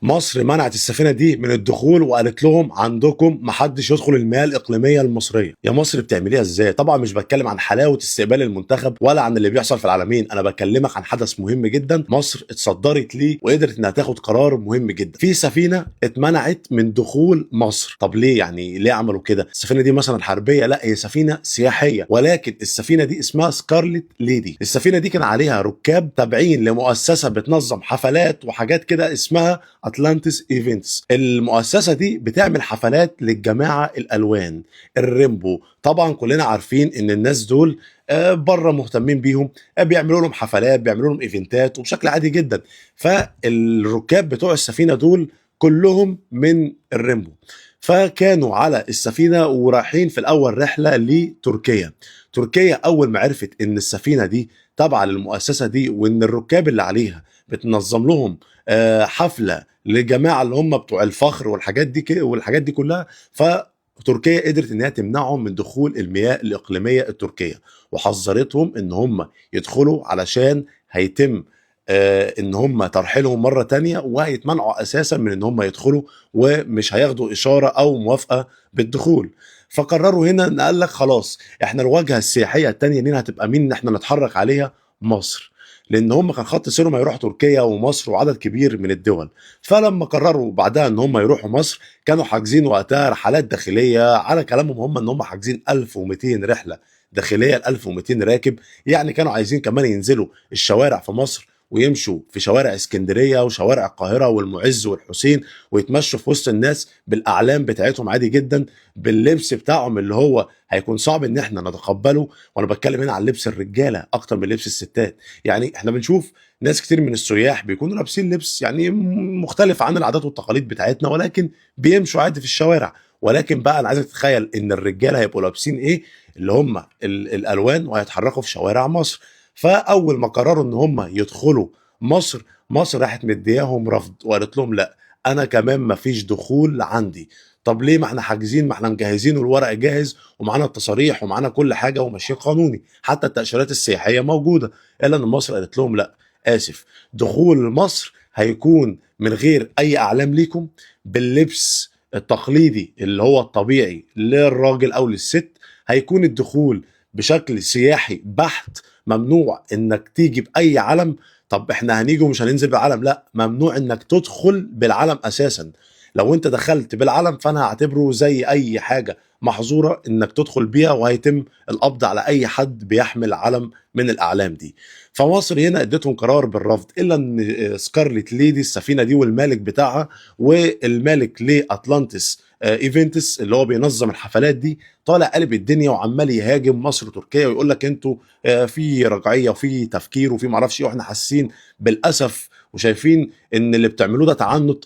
مصر منعت السفينه دي من الدخول وقالت لهم عندكم محدش يدخل المياه الاقليميه المصريه. يا مصر بتعمليها ازاي؟ طبعا مش بتكلم عن حلاوه استقبال المنتخب ولا عن اللي بيحصل في العالمين، انا بكلمك عن حدث مهم جدا مصر اتصدرت ليه وقدرت انها تاخد قرار مهم جدا. في سفينه اتمنعت من دخول مصر. طب ليه؟ يعني ليه عملوا كده؟ السفينه دي مثلا حربيه؟ لا، هي سفينه سياحيه، ولكن السفينه دي اسمها سكارلت ليدي. السفينه دي كان عليها ركاب تابعين لمؤسسه بتنظم حفلات وحاجات كده اسمها اتلانتس ايفنتس. المؤسسه دي بتعمل حفلات للجماعه الالوان الريمبو. طبعا كلنا عارفين ان الناس دول بره مهتمين بيهم، بيعملوا لهم حفلات، بيعملوا لهم ايفنتات وبشكل عادي جدا. فالركاب بتوع السفينه دول كلهم من الريمبو، فكانوا على السفينه ورايحين في الاول رحله لتركيا. تركيا اول ما عرفت ان السفينه دي تابعه للمؤسسه دي وان الركاب اللي عليها بتنظم لهم حفله لجماعه اللي هم بتوع الفخر والحاجات دي كلها، فتركيا قدرت انها تمنعهم من دخول المياه الاقليميه التركيه، وحذرتهم ان هم يدخلوا علشان هيتم ان هم ترحيلهم مره تانية، وهيتمنعوا اساسا من ان هم يدخلوا ومش هياخدوا اشاره او موافقه بالدخول. فقرروا هنا ان قال لك خلاص احنا الواجهه السياحيه التانية لينا هتبقى مين ان احنا نتحرك عليها؟ مصر. لان هم كان خط سيرهم هيروحوا تركيا ومصر وعدد كبير من الدول. فلما قرروا بعدها ان هم يروحوا مصر كانوا حاجزين وقتها رحلات داخليه، على كلامهم هم ان هم حاجزين 1200 رحله داخليه ل 1200 راكب. يعني كانوا عايزين كمان ينزلوا الشوارع في مصر ويمشوا في شوارع اسكندريه وشوارع القاهره والمعز والحسين، ويتمشوا في وسط الناس بالاعلام بتاعتهم عادي جدا، باللبس بتاعهم اللي هو هيكون صعب ان احنا نتقبله. وانا بتكلم هنا عن لبس الرجاله اكتر من لبس الستات. يعني احنا بنشوف ناس كتير من السياح بيكونوا لابسين لبس يعني مختلف عن العادات والتقاليد بتاعتنا، ولكن بيمشوا عادي في الشوارع. ولكن بقى انا عايزك تتخيل ان الرجاله هيبقوا لابسين ايه، اللي هم الالوان، وهيتحركوا في شوارع مصر. فاول ما قرروا ان هم يدخلوا مصر، مصر راحت مدياهم رفض وقالت لهم لا، انا كمان مفيش دخول عندي. طب ليه؟ ما احنا حاجزين، ما احنا مجهزين والورق جاهز ومعانا التصاريح ومعانا كل حاجه وماشيين قانوني، حتى التاشيرات السياحيه موجوده. الا ان مصر قالت لهم لا، اسف، دخول مصر هيكون من غير اي اعلام ليكم، باللبس التقليدي اللي هو الطبيعي للراجل او للست. هيكون الدخول بشكل سياحي بحت، ممنوع انك تيجي باي علم. طب احنا هنيجي ومش هننزل بعلم؟ لا، ممنوع انك تدخل بالعلم اساسا. لو انت دخلت بالعلم فانا هعتبره زي اي حاجه محظوره انك تدخل بيها، وهيتم القبض على اي حد بيحمل علم من الاعلام دي. فمصر هنا اديتهم قرار بالرفض، الا ان سكارلت ليدي السفينه دي والمالك بتاعها والمالك لاتلانتس ايفنتس اللي هو بينظم الحفلات دي طالع قلب الدنيا وعمال يهاجم مصر وتركيا ويقول لك انتوا في رجعيه وفي تفكير وفي معرفش ايه، واحنا حاسين بالاسف وشايفين ان اللي بتعملوه ده تعنت.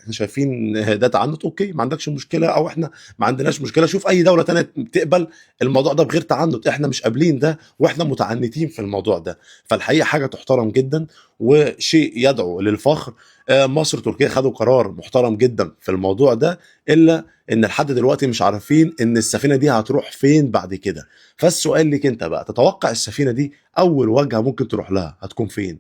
احنا شايفين ده تعنت، اوكي، ما عندكش مشكله، او احنا ما عندناش مشكله، شوف اي دوله تانية تقبل الموضوع ده بغير تعنت، احنا مش قابلين ده واحنا متعنتين في الموضوع ده. فالحقيقه حاجه تحترم جدا وشيء يدعو للفخر. مصر وتركيا خدوا قرار محترم جدا في الموضوع ده، الا ان لحد دلوقتي مش عارفين ان السفينه دي هتروح فين بعد كده. فالسؤال ليك انت بقى، تتوقع السفينه دي اول وجهه ممكن تروح لها هتكون فين؟